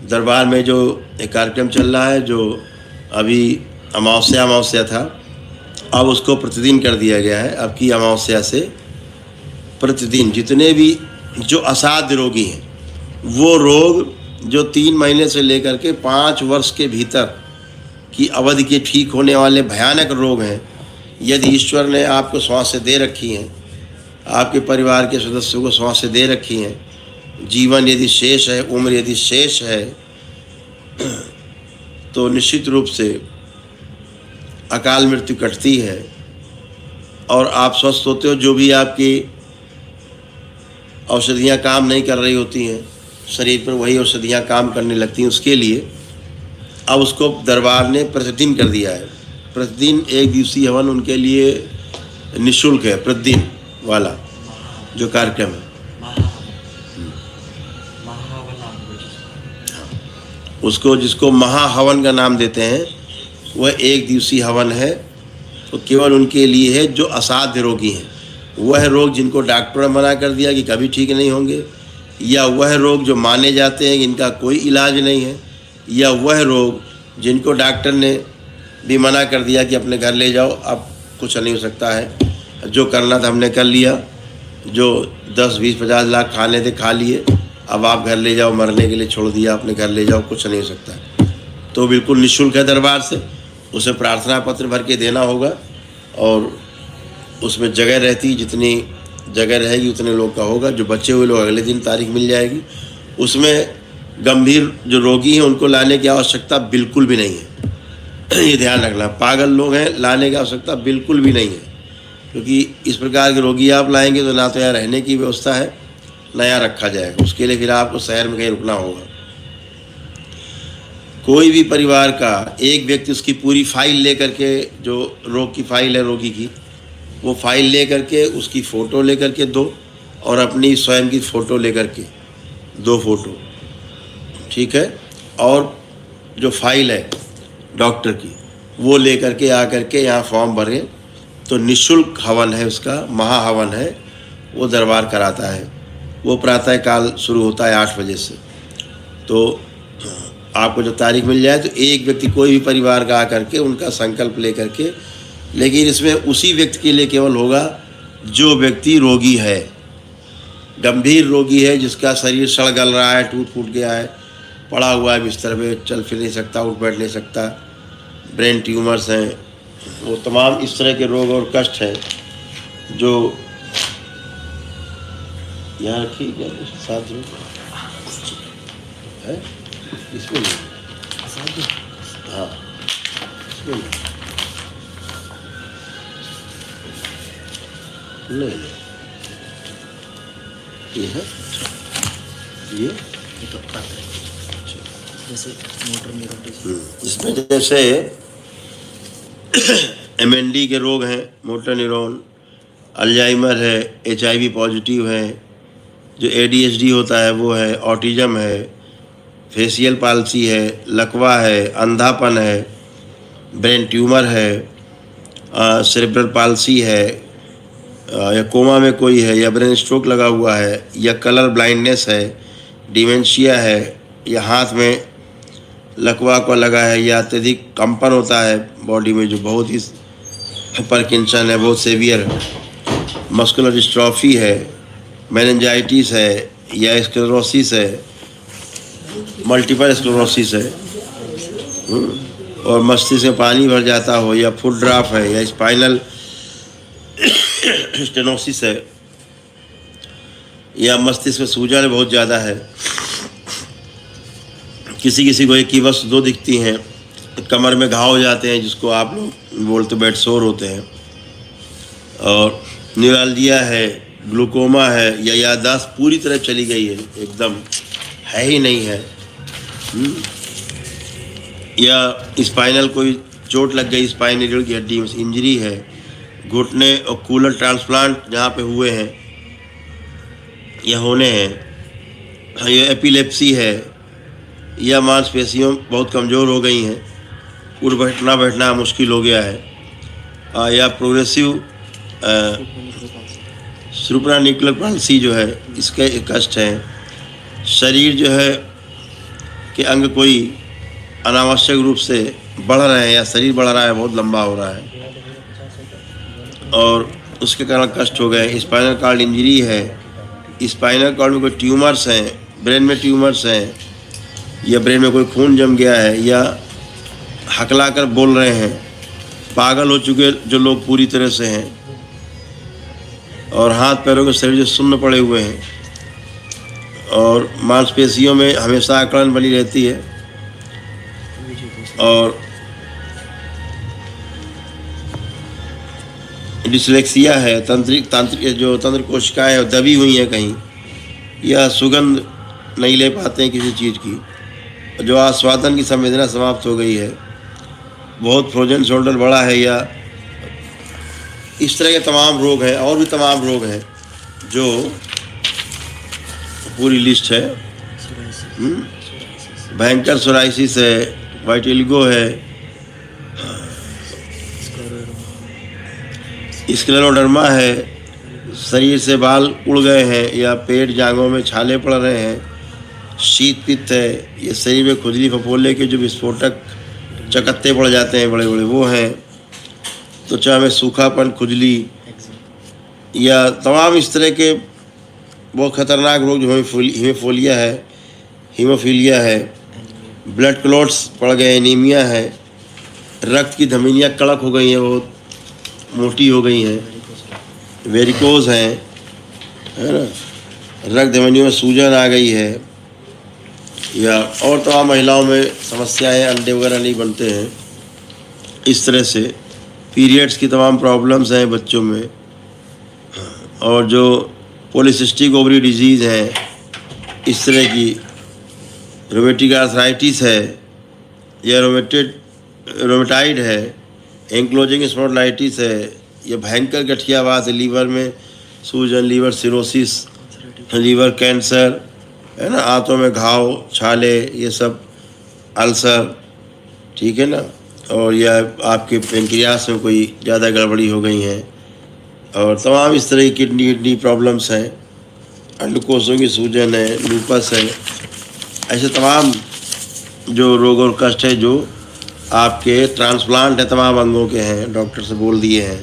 दरबार में जो एक कार्यक्रम चल रहा है, जो अभी अमावस्या था, अब उसको प्रतिदिन कर दिया गया है। अब की अमावस्या से प्रतिदिन जितने भी जो असाध्य रोगी हैं, वो रोग जो 3 महीने से लेकर के 5 वर्ष के भीतर की अवधि के ठीक होने वाले भयानक रोग हैं, यदि ईश्वर ने आपको स्वास्थ्य दे रखी हैं, आपके परिवार के सदस्यों को स्वास्थ्य दे रखी हैं, जीवन यदि शेष है, उम्र यदि शेष है, तो निश्चित रूप से अकाल मृत्यु कटती है और आप स्वस्थ होते हो। जो भी आपकी औषधियाँ काम नहीं कर रही होती हैं, शरीर पर वही औषधियाँ काम करने लगती हैं। उसके लिए अब उसको दरबार ने प्रतिदिन कर दिया है। प्रतिदिन 1 दिवसीय हवन उनके लिए निःशुल्क है, प्रतिदिन वाला जो कार्यक्रम है। उसको जिसको महाहवन का नाम देते हैं, वह 1 दिवसीय हवन है। तो केवल उनके लिए है जो असाध्य रोगी हैं। वह रोग जिनको डॉक्टर ने मना कर दिया कि कभी ठीक नहीं होंगे, या वह रोग जो माने जाते हैं कि इनका कोई इलाज नहीं है, या वह रोग जिनको डॉक्टर ने भी मना कर दिया कि अपने घर ले जाओ, अब कुछ नहीं हो सकता है, जो करना था हमने कर लिया, जो 10, 20, 50 लाख खाने थे खा लिए, अब आप घर ले जाओ, मरने के लिए छोड़ दिया, अपने घर ले जाओ, कुछ नहीं हो सकता। तो बिल्कुल निःशुल्क है दरबार से। उसे प्रार्थना पत्र भर के देना होगा और उसमें जगह रहती, जितनी जगह रहेगी उतने लोग का होगा। जो बचे हुए लोग अगले दिन तारीख मिल जाएगी। उसमें गंभीर जो रोगी हैं उनको लाने की आवश्यकता बिल्कुल भी नहीं है। ये ध्यान रखना, पागल लोग हैं, लाने की आवश्यकता बिल्कुल भी नहीं है, क्योंकि इस प्रकार के रोगी आप लाएंगे तो ना तो यहाँ रहने की व्यवस्था है, ना यहाँ रखा जाएगा। उसके लिए फिर आपको शहर में कहीं रुकना होगा। कोई भी परिवार का एक व्यक्ति उसकी पूरी फाइल लेकर के, जो रोग की फाइल है रोगी की, वो फाइल लेकर के उसकी फ़ोटो लेकर के दो, और अपनी स्वयं की फ़ोटो लेकर के 2 फ़ोटो, ठीक है। और जो फाइल है डॉक्टर की, वो लेकर के आकर के यहाँ फॉर्म भरें। तो निःशुल्क हवन है, उसका महाहवन है, वो दरबार कराता है। वो प्रातः काल शुरू होता है 8 बजे से। तो आपको जब तारीख मिल जाए तो एक व्यक्ति कोई भी परिवार का आकर के उनका संकल्प लेकर के, लेकिन इसमें उसी व्यक्ति के लिए केवल होगा जो व्यक्ति रोगी है, गंभीर रोगी है, जिसका शरीर सड़ गल रहा है, टूट फूट गया है, पड़ा हुआ है बिस्तर पे, चल फिर नहीं सकता, उठ बैठ नहीं सकता, ब्रेन ट्यूमर्स हैं, वो तमाम इस तरह के रोग और कष्ट हैं जो यहाँ रखी क्या साथ में है, इसमें नहीं, हाँ इसमें नहीं, ये है, ये तो आता है जैसे मोटर न्यूरोन, इसमें जैसे MND के रोग हैं, मोटर न्यूरॉन, अल्जाइमर है, HIV पॉजिटिव है, जो ADHD होता है वो है, ऑटिज़म है, फेशियल पाल्सी है, लकवा है, अंधापन है, ब्रेन ट्यूमर है, सेरेब्रल पाल्सी है, या कोमा में कोई है, या ब्रेन स्ट्रोक लगा हुआ है, या कलर ब्लाइंडनेस है, डिमेंशिया है, या हाथ में लकवा को लगा है, या अत्यधिक कंपन होता है बॉडी में जो बहुत ही पार्किंसन है, बहुत सेवियर है, मस्कुलर डिस्ट्रॉफी है, मेनिंजाइटिस है, या स्क्लेरोसिस है, मल्टीपल स्क्लेरोसिस है, और मस्तिष्क में पानी भर जाता हो, या फुट ड्राफ्ट है, या स्पाइनल स्टेनोसिस है, या मस्तिष्क में सूजन बहुत ज़्यादा है, किसी को एक ही बस 2 दिखती हैं, कमर में घाव हो जाते हैं जिसको आप लोग बोलते बेड सोर होते हैं, और न्यूरालजिया है, ग्लूकोमा है, या याददाश्त पूरी तरह चली गई है, एकदम है ही नहीं है, या स्पाइनल कोई चोट लग गई, स्पाइनल रीढ़ की हड्डी में इंजरी है, घुटने और कूलर ट्रांसप्लांट जहाँ पे हुए हैं या होने हैं, या एपिलेप्सी है, या मांसपेशियों बहुत कमज़ोर हो गई हैं, उठ बैठना मुश्किल हो गया है, या प्रोग्रेसिव सुप्रानिकुलर पाल्सी जो है, इसके कष्ट हैं, शरीर जो है कि अंग कोई अनावश्यक रूप से बढ़ रहे हैं या शरीर बढ़ रहा है, बहुत लंबा हो रहा है और उसके कारण कष्ट हो गए, स्पाइनल कॉर्ड इंजरी है, स्पाइनल कॉर्ड में कोई ट्यूमर्स हैं, ब्रेन में ट्यूमर्स हैं, या ब्रेन में कोई खून जम गया है, या हकला कर बोल रहे हैं, पागल हो चुके जो लोग पूरी तरह से हैं, और हाथ पैरों के शरीर जो सुन्न पड़े हुए हैं, और मांसपेशियों में हमेशा अकड़न बनी रहती है, और डिसलेक्सिया है, तांत्रिक जो तंत्र कोशिकाएँ दबी हुई हैं कहीं, या सुगंध नहीं ले पाते हैं किसी चीज़ की, जो आस्वादन की संवेदना समाप्त हो गई है, बहुत फ्रोजन शोल्डर बड़ा है, या इस तरह के तमाम रोग हैं। और भी तमाम रोग हैं जो पूरी लिस्ट है। भयंकर सोराइसिस है, वाइटिलिगो है, स्क्लेरोडर्मा है, शरीर से बाल उड़ गए हैं या पेट जांघों में छाले पड़ रहे हैं, शीत पित्त है, ये शरीर में खुजली फफोले के जो विस्फोटक चकत्ते पड़ जाते हैं बड़े बड़े, वो हैं, त्वचा में सूखापन, खुजली, या तमाम इस तरह के बहुत खतरनाक रोग जो हीमोफीलिया है, ब्लड क्लॉट्स पड़ गए, एनीमिया है, रक्त की धमनियाँ कड़क हो गई हैं, बहुत मोटी हो गई हैं, वेरिकोज हैं, है ना, रक्त धमनियों में सूजन आ गई है, या और तमाम महिलाओं में समस्याएं, अंडे वगैरह नहीं बनते हैं, इस तरह से पीरियड्स की तमाम प्रॉब्लम्स हैं बच्चों में, और जो पॉलीसिस्टिक ओवरी डिजीज़ है, इस तरह की रोमेटिक आर्थराइटिस है, या रोमेटाइड है, एंक्लोजिंग स्पॉन्डिलाइटिस है, या भयंकर गठियावात है, लीवर में सूजन, लीवर सिरोसिस, लीवर कैंसर, है ना, आंतों में घाव, छाले, ये सब, अल्सर, ठीक है ना, और या आपके पेनक्रियास में कोई ज़्यादा गड़बड़ी हो गई है, और तमाम इस तरह की किडनी प्रॉब्लम्स हैं, अंडकोशों की सूजन है, लूपस है, ऐसे तमाम जो रोग और कष्ट है जो आपके ट्रांसप्लांट है, तमाम अंगों के हैं, डॉक्टर से बोल दिए हैं,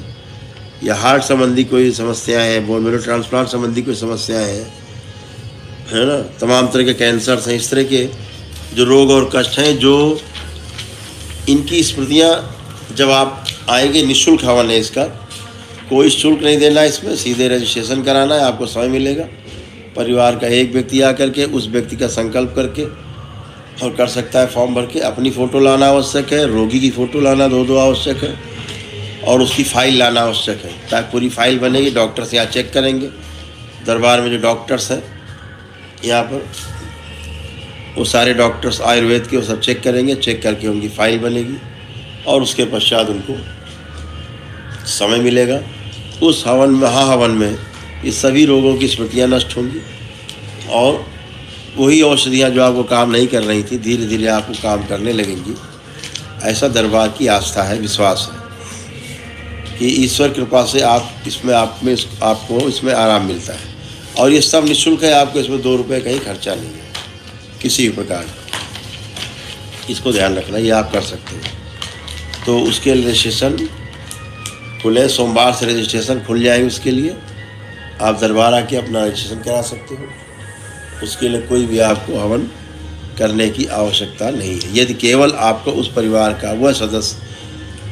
या हार्ट संबंधी कोई समस्याएं हैं, बोन मैरो ट्रांसप्लांट संबंधी कोई समस्याएं हैं, है ना, तमाम तरह के कैंसर्स हैं, इस तरह के जो रोग और कष्ट हैं, जो इनकी स्मृतियाँ जब आप आएंगे, निःशुल्क हवन है इसका, कोई शुल्क नहीं देना है इसमें, सीधे रजिस्ट्रेशन कराना है, आपको समय मिलेगा, परिवार का एक व्यक्ति आकर के उस व्यक्ति का संकल्प करके और कर सकता है फॉर्म भर के, अपनी फ़ोटो लाना आवश्यक है, रोगी की फ़ोटो लाना दो आवश्यक है, और उसकी फ़ाइल लाना आवश्यक है, ताकि पूरी फाइल बनेगी, डॉक्टर्स यहाँ चेक करेंगे, दरबार में जो डॉक्टर्स हैं यहाँ पर, वो सारे डॉक्टर्स आयुर्वेद के वो सब चेक करेंगे, चेक करके उनकी फ़ाइल बनेगी, और उसके पश्चात उनको समय मिलेगा। उस हवन, महाहवन में ये सभी रोगों की स्मृतियाँ नष्ट होंगी, और वही औषधियाँ जो आपको काम नहीं कर रही थी, धीरे धीरे आपको काम करने लगेंगी। ऐसा दरबार की आस्था है, विश्वास है कि ईश्वर कृपा से आपको इसमें आराम मिलता है, और ये सब निःशुल्क है, आपको इसमें 2 रुपये कहीं खर्चा नहीं है किसी भी प्रकार का, इसको ध्यान रखना, ये आप कर सकते हैं। तो उसके रजिस्ट्रेशन खुले, सोमवार से रजिस्ट्रेशन खुल जाएंगे, उसके लिए आप दरबार आके अपना रजिस्ट्रेशन करा सकते हो, उसके लिए कोई भी आपको हवन करने की आवश्यकता नहीं है, यदि केवल आपको उस परिवार का वह सदस्य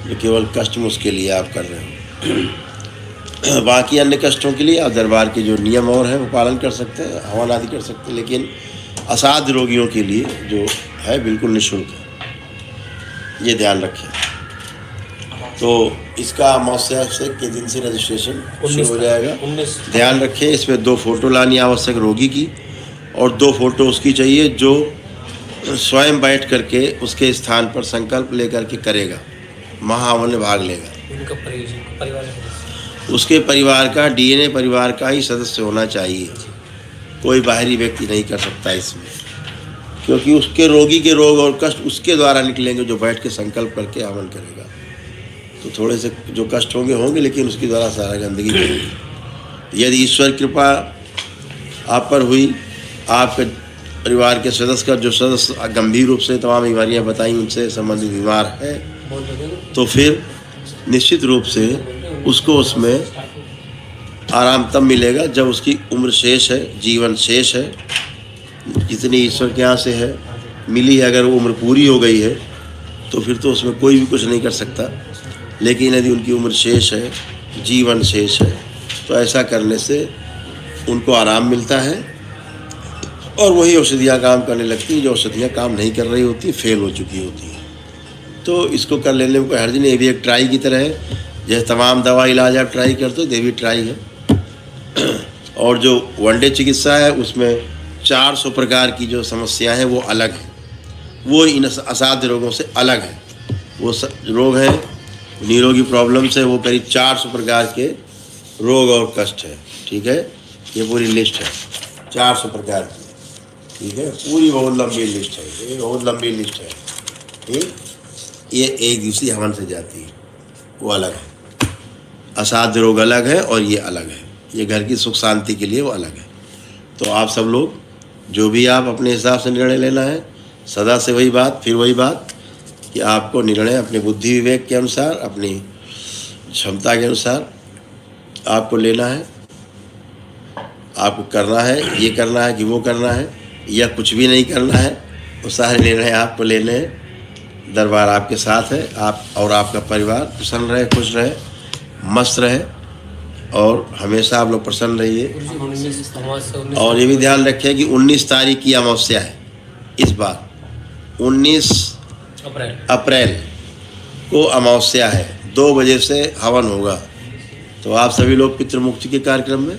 जो केवल कष्ट में, उसके लिए आप कर रहे हो। बाकी अन्य कष्टों के लिए आप दरबार के जो नियम और हैं वो पालन कर सकते हैं, हवन आदि कर सकते हैं, लेकिन असाध्य रोगियों के लिए जो है बिल्कुल निःशुल्क है, ये ध्यान रखें। तो इसका अमावस्या के दिन से रजिस्ट्रेशन शुरू हो जाएगा। ध्यान रखें, इसमें 2 फ़ोटो लानी आवश्यक रोगी की, और 2 फ़ोटो उसकी चाहिए जो स्वयं बैठ करके उसके स्थान पर संकल्प लेकर के करेगा, महाहवन में भाग लेगा। उसके परिवार का, डीएनए परिवार का ही सदस्य होना चाहिए, कोई बाहरी व्यक्ति नहीं कर सकता इसमें, क्योंकि उसके रोगी के रोग और कष्ट उसके द्वारा निकलेंगे जो बैठ के संकल्प करके हवन करेगा। तो थोड़े से जो कष्ट होंगे, लेकिन उसके द्वारा सारा गंदगी करेगी। यदि ईश्वर कृपा आप पर हुई, आपका परिवार के सदस्य का जो सदस्य गंभीर रूप से तमाम बीमारियां बताई उनसे संबंधित बीमार है, तो फिर निश्चित रूप से उसको उसमें आराम तब मिलेगा जब उसकी उम्र शेष है, जीवन शेष है, जितनी ईश्वर के यहाँ से है मिली है। अगर वो उम्र पूरी हो गई है तो फिर तो उसमें कोई भी कुछ नहीं कर सकता। लेकिन यदि उनकी उम्र शेष है, जीवन शेष है, तो ऐसा करने से उनको आराम मिलता है और वही औषधियाँ काम करने लगती हैं जो औषधियाँ काम नहीं कर रही होती, फेल हो चुकी होती हैं। तो इसको कर लेने में कोई हर्ज नहीं। ये भी एक ट्राई की तरह है, जैसे तमाम दवा इलाज आप ट्राई करते हो, ये भी ट्राई है। और जो वनडे चिकित्सा है उसमें 400 प्रकार की जो समस्याएं हैं वो अलग हैं, वो इन असाध्य रोगों से अलग है। वो रोग हैं निरोगी प्रॉब्लम से, वो करीब 400 प्रकार के रोग और कष्ट है। ठीक है, ये पूरी लिस्ट है 400 प्रकार की। ठीक है, पूरी बहुत लंबी लिस्ट है, ये बहुत लंबी लिस्ट है। ठीक, ये एक दिवसीय हवन से जाती है, वो अलग है। असाध्य रोग अलग है और ये अलग है। ये घर की सुख शांति के लिए वो अलग है। तो आप सब लोग जो भी आप अपने हिसाब से निर्णय लेना है, सदा से वही बात, फिर वही बात कि आपको निर्णय अपने बुद्धि विवेक के अनुसार, अपनी क्षमता के अनुसार आपको लेना है। आपको करना है, ये करना है कि वो करना है, या कुछ भी नहीं करना है। वो सारे निर्णय आपको लेने हैं। दरबार आपके साथ है, आप और आपका परिवार प्रसन्न रहे, खुश रहे, मस्त रहे और हमेशा आप लोग प्रसन्न रहिए। और ये भी ध्यान रखें कि 19 तारीख की अमावस्या है इस बार, 19 अप्रैल को अमावस्या है, 2 बजे से हवन होगा। तो आप सभी लोग पितृमुक्ति के कार्यक्रम में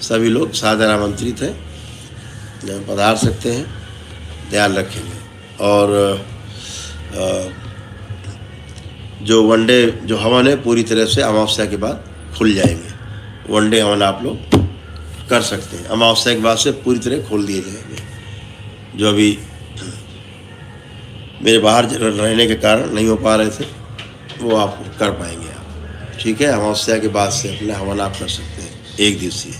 सभी लोग सादर आमंत्रित हैं, पधार सकते हैं, ध्यान रखेंगे। और जो वनडे जो हवन है पूरी तरह से अमावस्या के बाद खुल जाएंगे। वनडे हवन आप लोग कर सकते हैं, अमावस्या के बाद से पूरी तरह खोल दिए जाएंगे। जो अभी मेरे बाहर रहने के कारण नहीं हो पा रहे थे वो आप कर पाएंगे आप। ठीक है, अमावस्या के बाद से अपना हवन आप कर सकते हैं, एक दिवसीय।